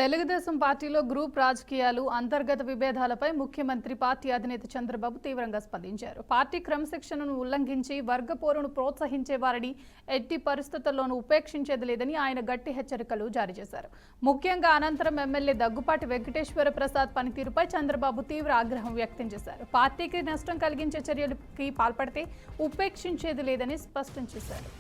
తెలుగుదేశం పార్టీలో గ్రూప్ రాజకీయాలు అంతర్గత విభేదాలపై ముఖ్యమంత్రి పార్టీ అధినేత చంద్రబాబు తీవ్రంగా స్పందించారు. పార్టీ క్రమశిక్షణను ఉల్లంఘించి వర్గ పోరును ప్రోత్సహించే వారిని ఎట్టి పరిస్థితుల్లోనూ ఉపేక్షించేది లేదని ఆయన గట్టి హెచ్చరికలు జారీ చేశారు. ముఖ్యంగా అనంతరం ఎమ్మెల్యే దగ్గుపాటి వెంకటేశ్వర ప్రసాద్ పనితీరుపై చంద్రబాబు తీవ్ర ఆగ్రహం వ్యక్తం చేశారు. పార్టీకి నష్టం కలిగించే చర్యలకి పాల్పడితే ఉపేక్షించేది లేదని స్పష్టం చేశారు.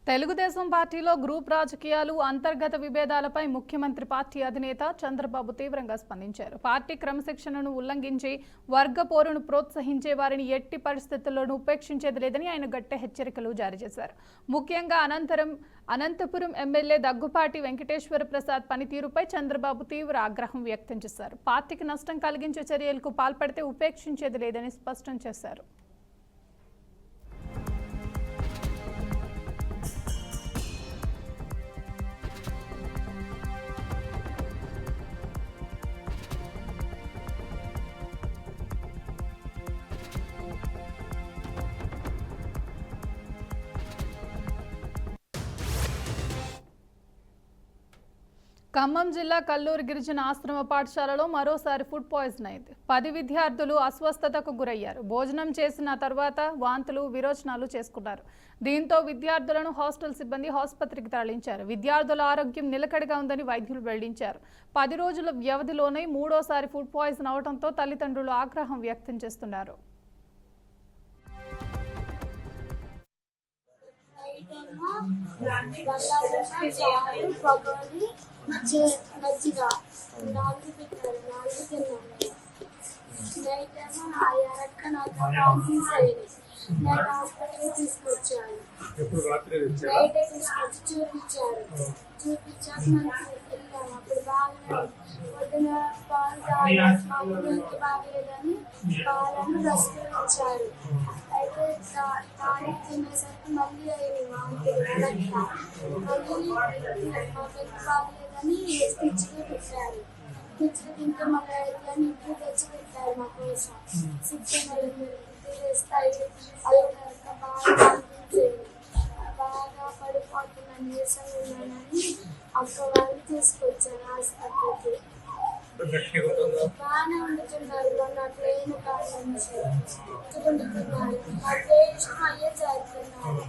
తెలుగుదేశం పార్టీలో గ్రూప్ రాజకీయాలు అంతర్గత విభేదాలపై ముఖ్యమంత్రి పార్టీ అధినేత చంద్రబాబు తీవ్రంగా స్పందించారు. పార్టీ క్రమశిక్షణను ఉల్లంఘించి వర్గ పోరును ప్రోత్సహించే వారిని ఎట్టి పరిస్థితుల్లోనూ ఉపేక్షించేది లేదని ఆయన గట్టి హెచ్చరికలు జారీ చేశారు. ముఖ్యంగా అనంతపురం ఎమ్మెల్యే దగ్గుపాటి వెంకటేశ్వర ప్రసాద్ పనితీరుపై చంద్రబాబు తీవ్ర ఆగ్రహం వ్యక్తం చేశారు. పార్టీకి నష్టం కలిగించే చర్యలకు పాల్పడితే ఉపేక్షించేది లేదని స్పష్టం చేశారు. ఖమ్మం జిల్లా కల్లూరు గిరిజన ఆశ్రమ పాఠశాలలో మరోసారి ఫుడ్ పాయిజన్ అయింది. 10 విద్యార్థులు అస్వస్థతకు గురయ్యారు. భోజనం చేసిన తర్వాత వాంతులు విరోచనాలు చేసుకున్నారు. దీంతో విద్యార్థులను హాస్టల్ సిబ్బంది ఆసుపత్రికి తరలించారు. విద్యార్థుల ఆరోగ్యం నిలకడగా ఉందని వైద్యులు వెల్లడించారు. 10 రోజుల వ్యవధిలోనే మూడోసారి ఫుడ్ పాయిజన్ అవడంతో తల్లిదండ్రులు ఆగ్రహం వ్యక్తం చేస్తున్నారు. మజ్జిగ 4 పెట్టారు. 4 తిన్నాను. నైట్ ఏమో నైట్ హాస్పిటల్ తీసుకొచ్చాను. నైట్ తీసుకొచ్చి చూపించాక మనకి వెళ్ళాము. అప్పుడు బాగా పొద్దున పాలు తాగి బాగలేదని పాలను రసం ఇచ్చారు. అయితే తాగి తినేసరికి మళ్ళీ అయ్యింది మళ్ళీ బాగలేదని స్టిచ్గా పెట్టారు. స్టిచ్గా తింటే మళ్ళీ అని ఇంట్లో తెచ్చి పెట్టారు మా కోసం. 6 నెలలు వేస్తాయి. అలా బాగా అనిపించేది. బాగా పడిపోతున్నాను, నీరసంగా ఉన్నానని అక్క వాళ్ళు తీసుకొచ్చారు హాస్పిటల్కి. బాగానే వండుతున్నారు. మొన్న అట్లా ఏమి వండుతున్నారు. అదే ఇష్టం అయ్యే చేస్తున్నారు.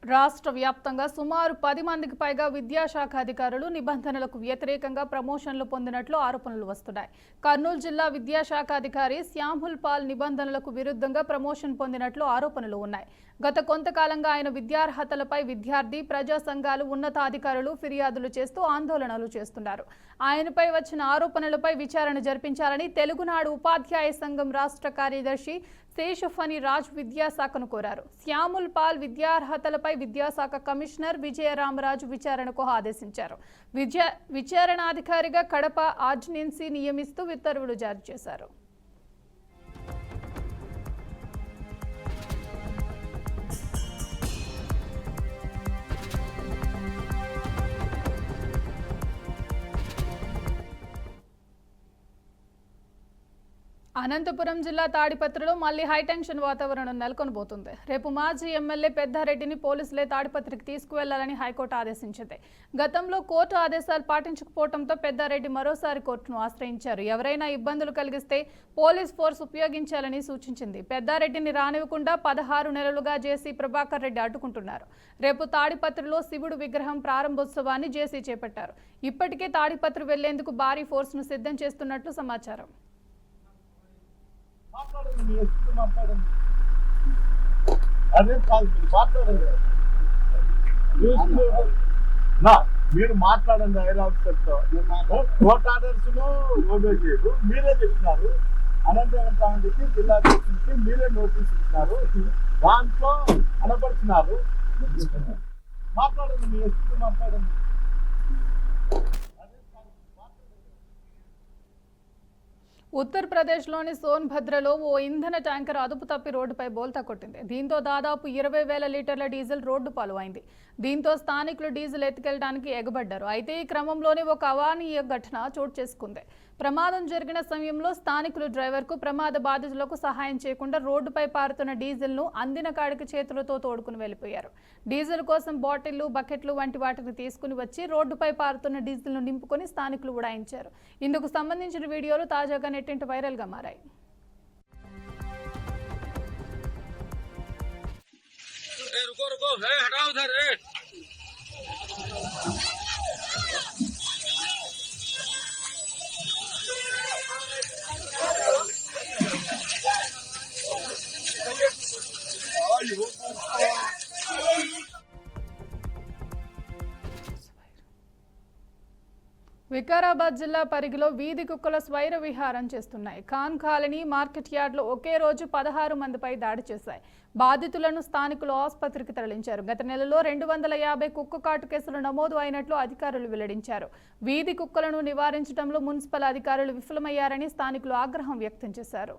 రాష్ట్ర వ్యాప్తంగా సుమారు 10 మందికి పైగా విద్యాశాఖ అధికారులు నిబంధనలకు వ్యతిరేకంగా ప్రమోషన్లు పొందినట్లు ఆరోపణలు వస్తున్నాయి. కర్నూలు జిల్లా విద్యాశాఖ అధికారి శ్యామ్హుల్ పాల్ నిబంధనలకు విరుద్ధంగా ప్రమోషన్ పొందినట్లు ఆరోపణలు ఉన్నాయి. గత కొంతకాలంగా ఆయన విద్యార్హతలపై విద్యార్థి ప్రజా సంఘాలు ఉన్నతాధికారులు ఫిర్యాదులు చేస్తూ ఆందోళనలు చేస్తున్నారు. ఆయనపై వచ్చిన ఆరోపణలపై విచారణ జరిపించాలని తెలుగునాడు ఉపాధ్యాయ సంఘం రాష్ట్ర కార్యదర్శి శేషఫణి రాజ్ విద్యాశాఖను కోరారు. శ్యాముల్ పాల్ విద్యార్హతలపై విద్యాశాఖ కమిషనర్ విజయరామరాజు విచారణకు ఆదేశించారు. విచారణాధికారిగా కడప ఆర్డినెన్సీ నియమిస్తూ ఉత్తర్వులు జారీ చేశారు. అనంతపురం జిల్లా తాడిపత్రిలో మళ్లీ హైటెన్షన్ వాతావరణం నెలకొనబోతుంది. రేపు మాజీ ఎమ్మెల్యే పెద్దారెడ్డిని పోలీసులే తాడిపత్రికి తీసుకువెళ్లాలని హైకోర్టు ఆదేశించింది. గతంలో కోర్టు ఆదేశాలు పాటించకపోవడంతో పెద్దారెడ్డి మరోసారి కోర్టును ఆశ్రయించారు. ఎవరైనా ఇబ్బందులు కలిగిస్తే పోలీస్ ఫోర్స్ ఉపయోగించాలని సూచించింది. పెద్దారెడ్డిని రానివ్వకుండా 16 నెలలుగా జేసీ ప్రభాకర్ రెడ్డి అడ్డుకుంటున్నారు. రేపు తాడిపత్రిలో శివుడు విగ్రహం ప్రారంభోత్సవాన్ని జేసీ చేపట్టారు. ఇప్పటికే తాడిపత్రి వెళ్లేందుకు భారీ ఫోర్స్ను సిద్ధం చేస్తున్నట్లు సమాచారం. మీరు మాట్లాడండి. ఐర్ ఆఫీసర్తో కోర్ట్ ఆర్డర్స్ ఓబే చేయరు. మీరే చెప్తున్నారు. అనంతపురం కాంగ్రెస్కి జిల్లా అధ్యక్షుడికి మీరే నోటీస్ ఇస్తున్నారు. దాంట్లో అనపడుతున్నారు. మాట్లాడండి. మీ ఎస్పీతో మాట్లాడండి. ఉత్తరప్రదేశ్లోని సోన్భద్రలో ఓ ఇంధన ట్యాంకర్ అదుపు తప్పి రోడ్డుపై బోల్తా కొట్టింది. దీంతో దాదాపు 20,000 లీటర్ల డీజిల్ రోడ్డు పాలైంది. దీంతో స్థానికులు డీజిల్ ఎత్తుకెళ్లడానికి ఎగబడ్డారు. అయితే ఈ క్రమంలోనే ఒక అవాంఛనీయ ఘటన చోటు చేసుకుంది. ప్రమాదం జరిగిన సమయంలో స్థానికులు డ్రైవర్కు, ప్రమాద బాధితులకు సహాయం చేయకుండా రోడ్డుపై పారుతున్న డీజిల్ను అందిన కాడికి చేతులతో తోడుకుని వెళ్లిపోయారు. డీజిల్ కోసం బాటిళ్లు, బకెట్లు వంటి వాటిని తీసుకుని వచ్చి రోడ్డుపై పారుతున్న డీజిల్ను నింపుకొని స్థానికులు ఉడాయించారు. ఇందుకు సంబంధించిన వీడియోలు తాజాగా నెట్టింట వైరల్గా మారాయి. వికారాబాద్ జిల్లా పరిగిలో వీధి కుక్కల స్వైర విహారం చేస్తున్నాయి. ఖాన్ కాలనీ మార్కెట్ యార్డ్లో ఒకే రోజు 16 మందిపై దాడి చేశాయి. బాధితులను స్థానికులు ఆసుపత్రికి తరలించారు. గత నెలలో 250 కుక్క కాటు కేసులు నమోదు అయినట్లు అధికారులు వెల్లడించారు. వీధి కుక్కలను నివారించడంలో మున్సిపల్ అధికారులు విఫలమయ్యారని స్థానికులు ఆగ్రహం వ్యక్తం చేశారు.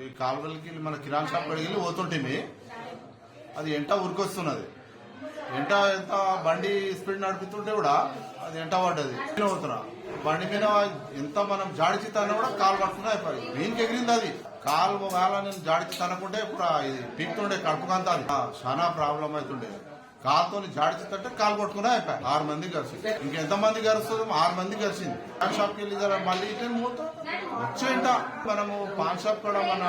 ఈ కాలువలకి మన కిరాణా షాప్ కడిగి పోతుంటే అది ఎంట ఉరికొస్తున్నది. ఎంత బండి స్పీడ్ నడుపుతుంటే కూడా అది ఎంట పడ్డది. అవుతున్నా బండి మీద ఎంత మనం జాడిచి తన కూడా కాలు పట్టుకున్నా అయిపోయి మెయిన్కి ఎగిరింది. అది కాలు వేళ నేను జాడిచి తనకుంటే ఇప్పుడు ఇది పీక్తుండే కడుపుకంతా అది చాలా ప్రాబ్లం అవుతుండే. కాలుతో జాడిచి తట్టే కాలు పట్టుకున్నా అయిపోయి 6 మంది కలిసి ఇంకెంత మంది కలుస్తుంది 6 మంది కలిసింది. పాన్ షాప్కి వెళ్ళి మళ్ళీ వచ్చేంట మనము పాన్ షాప్ కూడా మన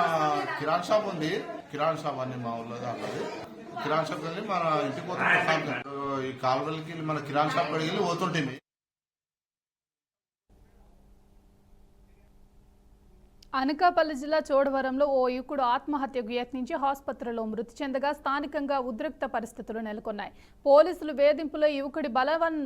కిరాణా షాప్ ఉంది. కిరాణా షాప్ అన్ని మా ఊళ్ళో దాంట్లో కిరాణా షాప్ వెళ్ళి మన ఇంటికి పోతుంటే ఈ కాలువలకి మన కిరాణా షాప్ కడిగి వెళ్ళి పోతుంటే అనకాపల్లి జిల్లా చోడవరంలో ఓ యువకుడు ఆత్మహత్యకు యత్నించి ఆసుపత్రిలో మృతి చెందగా స్థానికంగా ఉద్రిక్త పరిస్థితులు నెలకొన్నాయి. పోలీసులు వేధింపులో యువకుడి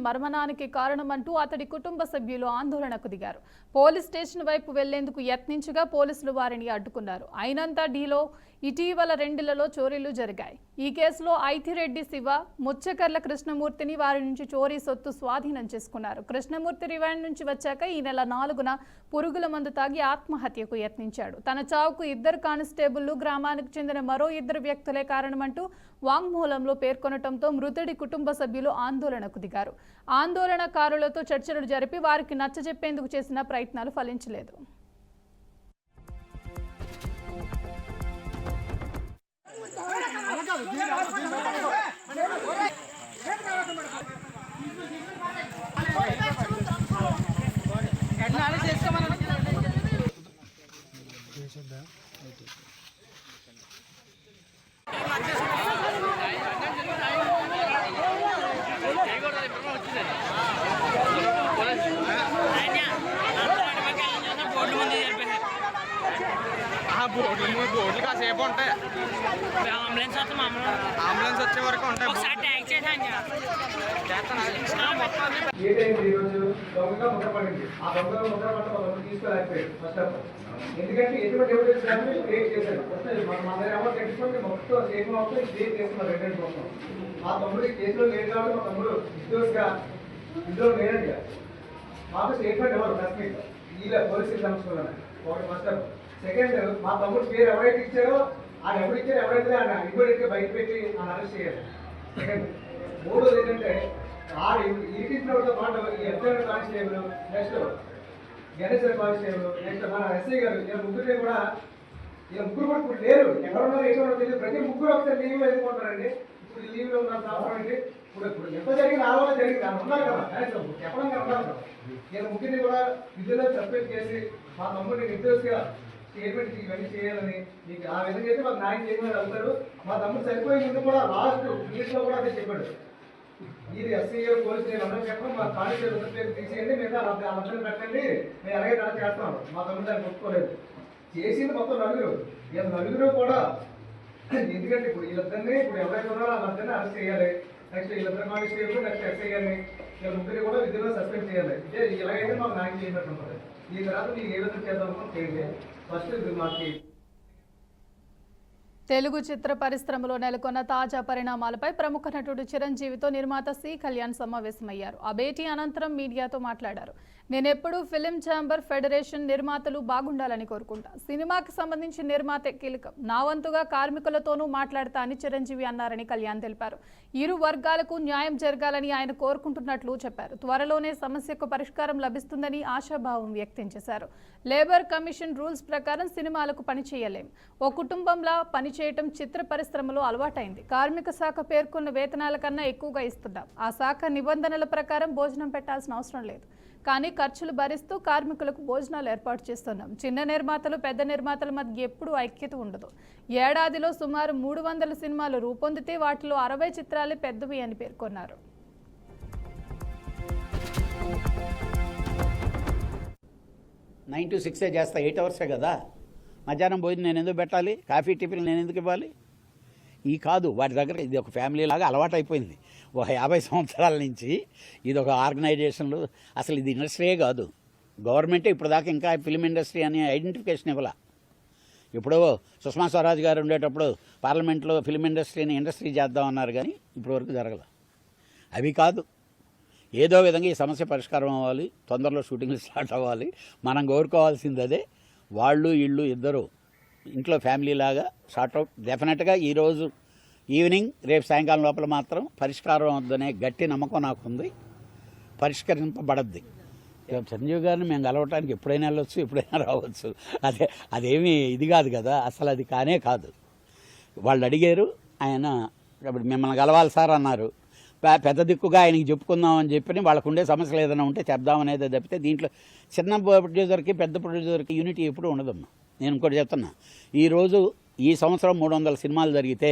మరణానికి కారణమంటూ అతడి కుటుంబ సభ్యులు ఆందోళనకు దిగారు. పోలీస్ స్టేషన్ వైపు వెళ్లేందుకు యత్నించగా పోలీసులు వారిని అడ్డుకున్నారు. అయినంత డీలో ఇటీవల 2 చోరీలు జరిగాయి. ఈ కేసులో ఐతిరెడ్డి శివ, ముచ్చకర్ల కృష్ణమూర్తిని వారి నుంచి చోరీ సొత్తు స్వాధీనం చేసుకున్నారు. కృష్ణమూర్తి రిమాండ్ నుంచి వచ్చాక ఈ నెల 4న పురుగుల మందు తాగి ఆత్మహత్యకు యత్నించాడు. తన చావుకు 2 కానిస్టేబుళ్లు, గ్రామానికి చెందిన మరో 2 వ్యక్తులే కారణమంటూ వాంగ్మూలంలో పేర్కొనడంతో మృతుడి కుటుంబ సభ్యులు ఆందోళనకు దిగారు. ఆందోళనకారులతో చర్చలు జరిపి వారికి నచ్చజెప్పేందుకు చేసిన ప్రయత్నాలు ఫలించలేదు. బోర్డులు కాసేపు ఉంటాయి. అంబులెన్స్ వచ్చే వరకు ఉంటాయి. ఈరోజు దొంగగా ముద్రపడింది. ఆ దొంగగా ముద్రపడ్డ వాళ్ళు తీసుకోలేకపోయాడు. ఫస్ట్ ఆఫ్ ఆల్ ఎందుకంటే ఎటువంటి ఎవిడెన్స్ కానీ క్రియేట్ చేశారు. మన దగ్గర అమౌంట్ తెచ్చుకుంటే మొత్తం సేఫ్ అవుతుంది క్రియేట్ చేస్తున్నారు. ఎవిడెన్స్ మొత్తం మా తమ్ముడు కేసులో లేదు కాబట్టి మా తమ్ముడు నిర్దోషిగా ఇందులో లేనండి. మాకు స్టేట్మెంట్ ఎవరు ఫస్ట్ మీకు వీళ్ళ పోలీసులు సంస్కృతి ఒకటి ఫస్ట్ ఆఫ్. సెకండ్, మా తమ్ముడు పేరు ఎవరైతే ఇచ్చారో ఆయన ఎవరు ఇచ్చారో ఎవరైతే ఆయన ఇవ్వడానికి బయట పెట్టి ఆయన అరెస్ట్ చేయాలి. సెకండ్, మూడోది ఏంటంటే ఈటీతో పాటు FIR constable, next NSR constable, next మన ఎస్ఐ గారు, ఇలా ముగ్గురిని కూడా ముగ్గురు కూడా ఇప్పుడు లేరు. ఎవరున్నారో ఎక్కడ తెలియదు. ప్రతి ముగ్గురు ఒకసారి లీవ్లో వెళ్ళిపోతారండి. ఇప్పుడు లీవ్లో ఉన్న అవసరం ఏంటి? ఇప్పుడు ఎంత జరిగింది ఆలోచన జరిగింది అని ఉన్నారు కదా, కనీసం చెప్పడం కదా ఉన్నారు కదా. నేను ముగ్గురిని కూడా విధుల్లో సస్పెండ్ చేసి మా తమ్ముడిని నిర్దోషిగా స్టేట్మెంట్ ఇవన్నీ చేయాలని మీకు ఆ విధంగా అయితే మాకు న్యాయం చేయమని అవుతారు. మా తమ్ముడు చనిపోయే ముందు కూడా లాస్ట్ మినిట్లో కూడా అదే చెప్పాడు. ఇది ఎస్ఐ పోలీసు నేను అందరూ చెప్పడం మా కానిస్టేబుల్ పేరు తీసేయండి, మిగతా అందరూ పెట్టండి, మేము అలాగే తన చేస్తాం. మా తమ్ముడు దాన్ని ఒప్పుకోలేదు. చేసింది మొత్తం నలుగురు కూడా. ఎందుకంటే ఇప్పుడు వీళ్ళిద్దరినీ ఇప్పుడు ఎవరైతే ఉన్నారో వాళ్ళందరినీ అరెస్ట్ చేయాలి. నెక్స్ట్ వీళ్ళిద్దరు కానిస్టేబుల్, నెక్స్ట్ ఎస్ఐ గారిని వీళ్ళ ముగ్గురిని కూడా విధుల్లో సస్పెండ్ చేయాలి. ఇలాగైతే మాకు న్యాయం చేయనట్టు ఉంటుంది. ఈ తర్వాత మీకు ఏ విధంగా చేద్దాం చేయండి. ఫస్ట్ మాకు తెలుగు చిత్ర పరిశ్రమలో నెలకొన్న తాజా పరిణామాలపై ప్రముఖ నటుడు చిరంజీవితో నిర్మాత సి కళ్యాణ్ సమావేశమయ్యారు. ఆ భేటీ అనంతరం మీడియాతో మాట్లాడారు. నేనెప్పుడూ ఫిలిం ఛాంబర్ ఫెడరేషన్ నిర్మాతలు బాగుండాలని కోరుకుంటా. సినిమాకి సంబంధించి నిర్మాతే కీలకం. నా వంతుగా కార్మికులతోనూ మాట్లాడతా అని చిరంజీవి అన్నారని కళ్యాణ్ తెలిపారు. ఇరు వర్గాలకు న్యాయం జరగాలని ఆయన కోరుకుంటున్నట్లు చెప్పారు. త్వరలోనే సమస్యకు పరిష్కారం లభిస్తుందని ఆశాభావం వ్యక్తం చేశారు. లేబర్ కమిషన్ రూల్స్ ప్రకారం సినిమాలకు పని చేయలేం. ఓ కుటుంబంలా పనిచేయటం చిత్ర పరిశ్రమలో అలవాటైంది. కార్మిక శాఖ పేర్కొన్న వేతనాల కన్నా ఎక్కువగా ఇస్తున్నాం. ఆ శాఖ నిబంధనల ప్రకారం భోజనం పెట్టాల్సిన అవసరం లేదు. కానీ ఖర్చులు భరిస్తూ కార్మికులకు భోజనాలు ఏర్పాటు చేస్తున్నాం. చిన్న నిర్మాతలు పెద్ద నిర్మాతల మధ్య ఎప్పుడూ ఐక్యత ఉండదు. ఏడాదిలో సుమారు 300 సినిమాలు రూపొందితే వాటిలో 60 చిత్రాలే పెద్దవి అని పేర్కొన్నారు. 9 to 6 చేస్తా, 8 అవర్సే కదా. మధ్యాహ్నం భోజనం నేను ఎందుకు పెట్టాలి? కాఫీ టిఫిన్ నేను ఎందుకు ఇవ్వాలి? ఈ కాదు, వాటి దగ్గర ఇది ఒక ఫ్యామిలీ లాగా అలవాటు అయిపోయింది. ఒక 50 సంవత్సరాల నుంచి ఇది ఒక ఆర్గనైజేషన్లు. అసలు ఇది ఇండస్ట్రీయే కాదు. గవర్నమెంటే ఇప్పుడు దాకా ఇంకా ఫిలిం ఇండస్ట్రీ అనే ఐడెంటిఫికేషన్ ఇవ్వాల. ఇప్పుడు సుష్మా స్వరాజ్ గారు ఉండేటప్పుడు పార్లమెంట్లో ఫిలిం ఇండస్ట్రీని ఇండస్ట్రీ చేద్దామన్నారు, కానీ ఇప్పటివరకు జరగల. అవి కాదు, ఏదో విధంగా ఈ సమస్య పరిష్కారం అవ్వాలి, తొందరలో షూటింగ్లు స్టార్ట్ అవ్వాలి. మనం కోరుకోవాల్సింది అదే. వాళ్ళు ఇళ్ళు ఇద్దరు ఇంట్లో ఫ్యామిలీ లాగా షార్ట్ అవుట్ డెఫినెట్గా ఈరోజు ఈవినింగ్ రేపు సాయంకాలం లోపల మాత్రం పరిష్కారం అవుతుందనే గట్టి నమ్మకం నాకుంది. పరిష్కరింపబడద్ది. చిరంజీవి గారిని మేము కలవటానికి ఎప్పుడైనా వెళ్ళొచ్చు, ఎప్పుడైనా రావచ్చు. అదేమీ ఇది కాదు కదా, అసలు అది కానే కాదు. వాళ్ళు అడిగారు, ఆయన ఇప్పుడు మిమ్మల్ని కలవాలి సార్ అన్నారు. పెద్ద దిక్కుగా ఆయనకి చెప్పుకుందాం అని చెప్పి వాళ్ళకు ఉండే సమస్యలు ఏదైనా ఉంటే చెప్దామనేది తప్పితే దీంట్లో చిన్న ప్రొడ్యూసర్కి పెద్ద ప్రొడ్యూసర్కి యూనిటీ ఎప్పుడూ ఉండదమ్మా. నేను ఇంకోటి చెప్తున్నా, ఈరోజు ఈ సంవత్సరం 300 సినిమాలు జరిగితే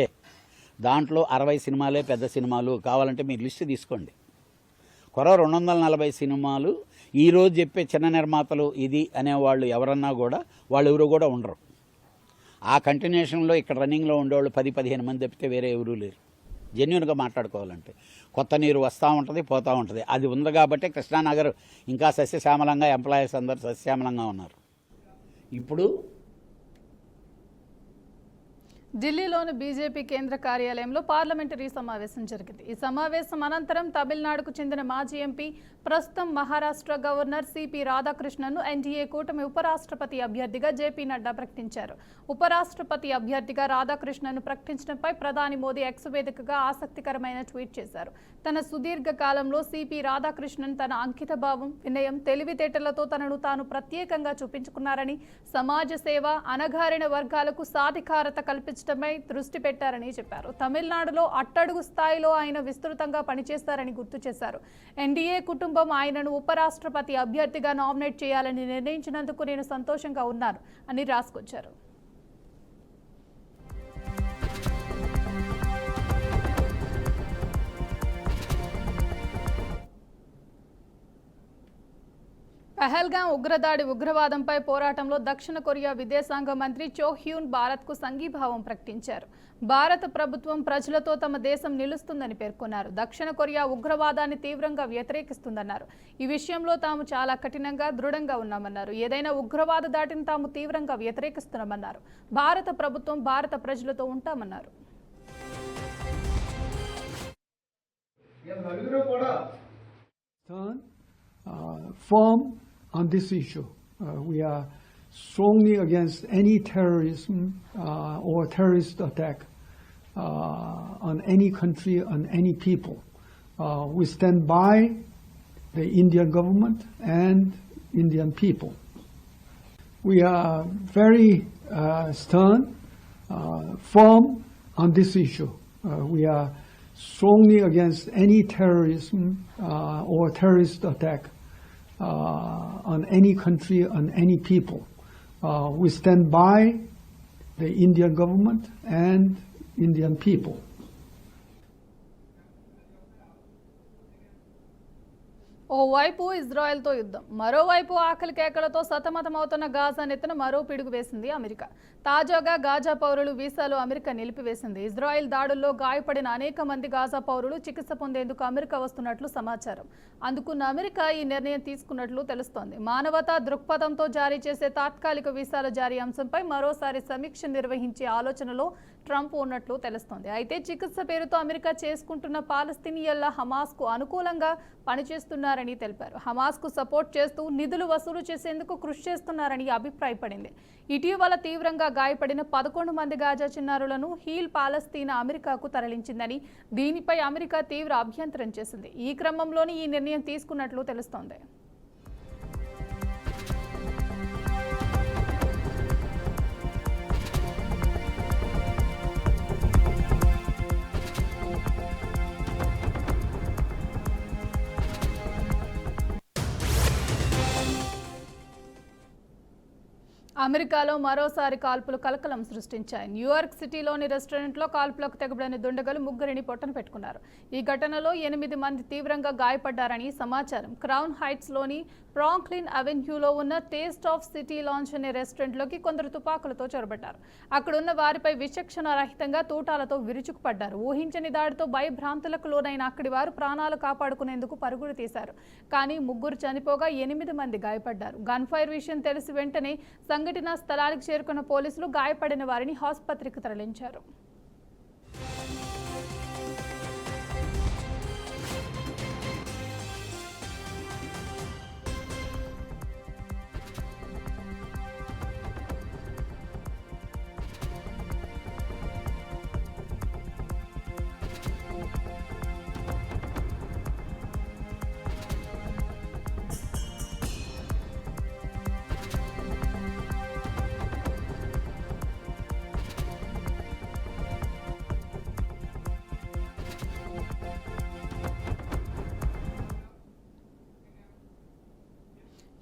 దాంట్లో 60 సినిమాలే పెద్ద సినిమాలు. కావాలంటే మీరు లిస్టు తీసుకోండి. 240 సినిమాలు ఈరోజు చెప్పే చిన్న నిర్మాతలు ఇది అనేవాళ్ళు ఎవరన్నా కూడా వాళ్ళు ఎవరు కూడా ఉండరు. ఆ కంటిన్యూషన్లో ఇక్కడ రన్నింగ్లో ఉండేవాళ్ళు 10-15 మంది తప్పితే వేరే ఎవరూ లేరు. జెన్యున్గా మాట్లాడుకోవాలంటే కొత్త నీరు వస్తూ ఉంటుంది, పోతూ ఉంటుంది. అది ఉంది కాబట్టి కృష్ణానగర్ ఇంకా సస్యశ్యామలంగా, ఎంప్లాయీస్ అందరూ సస్యశ్యామలంగా ఉన్నారు. ఇప్పుడు ఢిల్లీలోని బీజేపీ కేంద్ర కార్యాలయంలో పార్లమెంటరీ సమావేశం జరిగింది. ఈ సమావేశం అనంతరం తమిళనాడుకు చెందిన మాజీ ఎంపీ, ప్రస్తుతం మహారాష్ట్ర గవర్నర్ సిపి రాధాకృష్ణన్ను ఎన్డీఏ కూటమి ఉపరాష్ట్రపతి అభ్యర్థిగా జేపీ నడ్డా ప్రకటించారు. ఉపరాష్ట్రపతి అభ్యర్థిగా రాధాకృష్ణన్ను ప్రకటించడంపై ప్రధాని మోదీ ఎక్స్ వేదికగా ఆసక్తికరమైన ట్వీట్ చేశారు. తన సుదీర్ఘ కాలంలో సిపి రాధాకృష్ణన్ తన అంకితభావం, వినయం, తెలివితేటలతో తనను తాను ప్రత్యేకంగా చూపించుకున్నారని, సమాజ సేవ, అణగారిన వర్గాలకు సాధికారత కల్పించడమై దృష్టి పెట్టారని చెప్పారు. తమిళనాడులో అట్టడుగు స్థాయిలో ఆయన విస్తృతంగా పనిచేస్తారని గుర్తు చేశారు. ఎన్డీఏ కుటుంబం ఆయనను ఉపరాష్ట్రపతి అభ్యర్థిగా నామినేట్ చేయాలని నిర్ణయించినందుకు నేను సంతోషంగా ఉన్నాను అని రాసుకొచ్చారు. పహల్గాం ఉగ్రదాడి ఉగ్రవాదంపై పోరాటంలో దక్షిణ కొరియా విదేశాంగ మంత్రి చో హ్యూన్ భారత్కు సంఘీభావం ప్రకటించారు. భారత ప్రభుత్వం ప్రజలతో తమ దేశం నిలుస్తుందని పేర్కొన్నారు. దక్షిణ కొరియా ఉగ్రవాదాన్ని తీవ్రంగా వ్యతిరేకిస్తుందన్నారు. ఈ విషయంలో తాము చాలా కఠినంగా, దృఢంగా ఉన్నామన్నారు. ఏదైనా ఉగ్రవాద దాడిని తాము తీవ్రంగా వ్యతిరేకిస్తున్నామన్నారు. భారత ప్రభుత్వం భారత ప్రజలతో ఉంటామన్నారు. Firm on this issue. We are strongly against any terrorism or terrorist attack on any country, on any people. We stand by the Indian government and Indian people. We are very stern, firm on this issue. We are strongly against any terrorism or terrorist attack on any country, on any people. We stand by the Indian government and Indian people. ఓవైపు ఇజ్రాయెల్తో యుద్ధం, మరోవైపు ఆకలి కేకలతో సతమతమవుతున్న Gaza నెత్తిన మరో పిడుగు వేసింది America. తాజాగా గాజా పౌరులు వీసాలు అమెరికా నిలిపివేసింది. ఇజ్రాయెల్ దాడుల్లో గాయపడిన అనేక మంది గాజా పౌరులు చికిత్స పొందేందుకు అమెరికా వస్తున్నట్లు సమాచారం. అందుకున్న అమెరికా ఈ నిర్ణయం తీసుకున్నట్లు తెలుస్తోంది. మానవతా దృక్పథంతో జారీ చేసే తాత్కాలిక వీసాల జారీ అంశంపై మరోసారి సమీక్ష నిర్వహించే ఆలోచనలో ట్రంప్ ఉన్నట్లు తెలుస్తోంది. అయితే చికిత్స పేరుతో అమెరికా చేసుకుంటున్న పాలస్తీనియన్ల హమాస్కు అనుకూలంగా పనిచేస్తున్నారని తెలిపారు. హమాస్కు సపోర్ట్ చేస్తూ నిధులు వసూలు చేసేందుకు కృషి చేస్తున్నారని అభిప్రాయపడింది. ఇటీవల తీవ్రంగా గాయపడిన 11 మంది గాజా చిన్నారులను హీల్ పాలస్తీనా అమెరికాకు తరలించిందని, దీనిపై అమెరికా తీవ్ర అభ్యంతరం చేసింది. ఈ క్రమంలోనే ఈ నిర్ణయం తీసుకున్నట్లు తెలుస్తోంది. అమెరికాలో మరోసారి కాల్పులు కలకలం సృష్టించాయి. న్యూయార్క్ సిటీలోని రెస్టారెంట్లో కాల్పులకు తెగబడిన దుండగులు 3 పొట్టన పెట్టుకున్నారు. ఈ ఘటనలో 8 మంది తీవ్రంగా గాయపడ్డారని సమాచారం. క్రౌన్ హైట్స్లోని ఫ్రాంక్లిన్ అవెన్యూలో ఉన్న టేస్ట్ ఆఫ్ సిటీ లాంచ్ అనే రెస్టారెంట్లోకి కొందరు తుపాకులతో చొరబడ్డారు. అక్కడున్న వారిపై విచక్షణ రహితంగా తూటాలతో విరుచుకుపడ్డారు. ఊహించని దాడితో భయభ్రాంతులకు లోనైన అక్కడి వారు ప్రాణాలు కాపాడుకునేందుకు పరుగులు తీశారు. కానీ 3 చనిపోగా 8 మంది గాయపడ్డారు. గన్ ఫైర్ విషయం తెలిసి వెంటనే సంఘటనా స్థలానికి చేరుకున్న పోలీసులు గాయపడిన వారిని ఆసుపత్రికి తరలించారు.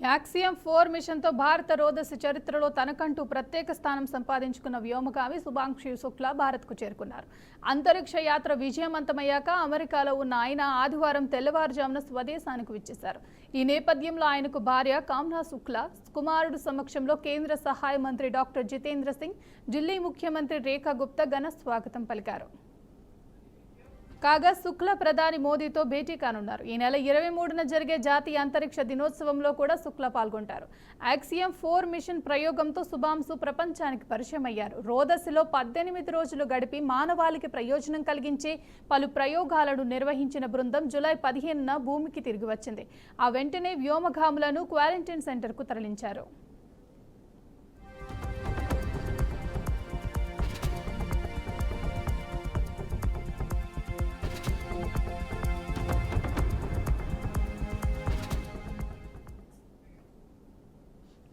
యాక్సియం 4 మిషన్తో భారత రోదసి చరిత్రలో తనకంటూ ప్రత్యేక స్థానం సంపాదించుకున్న వ్యోమగామి శుభాంశు శుక్లా భారత్కు చేరుకున్నారు. అంతరిక్ష యాత్ర విజయవంతమయ్యాక అమెరికాలో ఉన్న ఆయన ఆదివారం తెల్లవారుజామున స్వదేశానికి విచ్చేశారు. ఈ నేపథ్యంలో ఆయనకు భార్య కామ్నా శుక్లా, కుమారుడు సమక్షంలో కేంద్ర సహాయ మంత్రి డాక్టర్ జితేంద్ర సింగ్, ఢిల్లీ ముఖ్యమంత్రి రేఖా గుప్తా ఘన స్వాగతం పలికారు. కాగా శుక్లా ప్రధాని మోదీతో భేటీ కానున్నారు. ఈ నెల 23న జరిగే జాతీయ అంతరిక్ష దినోత్సవంలో కూడా శుక్లా పాల్గొంటారు. యాక్సియం 4 మిషన్ ప్రయోగంతో శుభాంశు ప్రపంచానికి పరిచయం అయ్యారు. రోదసిలో 18 రోజులు గడిపి మానవాళికి ప్రయోజనం కలిగించే పలు ప్రయోగాలను నిర్వహించిన బృందం జూలై 15న భూమికి తిరిగి వచ్చింది. ఆ వెంటనే వ్యోమగాములను క్వారంటైన్ సెంటర్కు తరలించారు.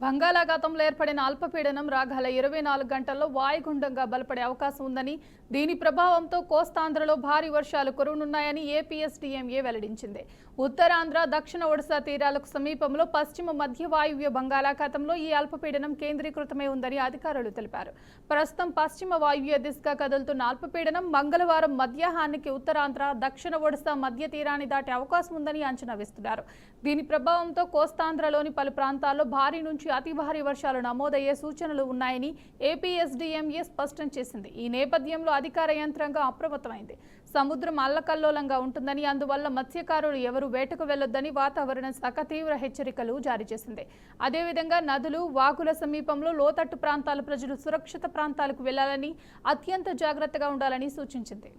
బంగాళాఖాతంలో ఏర్పడిన అల్పపీడనం రాగల 24 గంటల్లో వాయుగుండంగా బలపడే అవకాశం ఉందని, దీని ప్రభావంతో కోస్తాంధ్రలో భారీ వర్షాలు కురవనున్నాయని ఏపీఎస్డీఎంఏ వెల్లడించింది. ఉత్తరాంధ్ర, దక్షిణ ఒడిశా తీరాలకు సమీపంలో పశ్చిమ మధ్య వాయువ్య బంగాళాఖాతంలో ఈ అల్పపీడనం కేంద్రీకృతమై ఉందని అధికారులు తెలిపారు. ప్రస్తుతం పశ్చిమ వాయువ్య దిశగా కదులుతున్న అల్పపీడనం మంగళవారం మధ్యాహ్నానికి ఉత్తరాంధ్ర, దక్షిణ ఒడిశా మధ్య తీరాన్ని దాటే అవకాశం ఉందని అంచనా వేస్తున్నారు. దీని ప్రభావంతో కోస్తాంధ్రలోని పలు ప్రాంతాల్లో భారీ నుంచి అతి భారీ వర్షాలు నమోదయ్యే సూచనలు ఉన్నాయని ఏపీఎస్డీఎంఏ స్పష్టం చేసింది. ఈ నేపథ్యంలో అధికార యంత్రాంగం అప్రమత్తమైంది. సముద్రం అల్లకల్లోలంగా ఉంటుందని, అందువల్ల మత్స్యకారులు ఎవరు వేటకు వెళ్లొద్దని వాతావరణ శాఖ తీవ్ర హెచ్చరికలు జారీ చేసింది. అదేవిధంగా నదులు, వాగుల సమీపంలో లోతట్టు ప్రాంతాల ప్రజలు సురక్షిత ప్రాంతాలకు వెళ్లాలని, అత్యంత జాగ్రత్తగా ఉండాలని సూచించింది.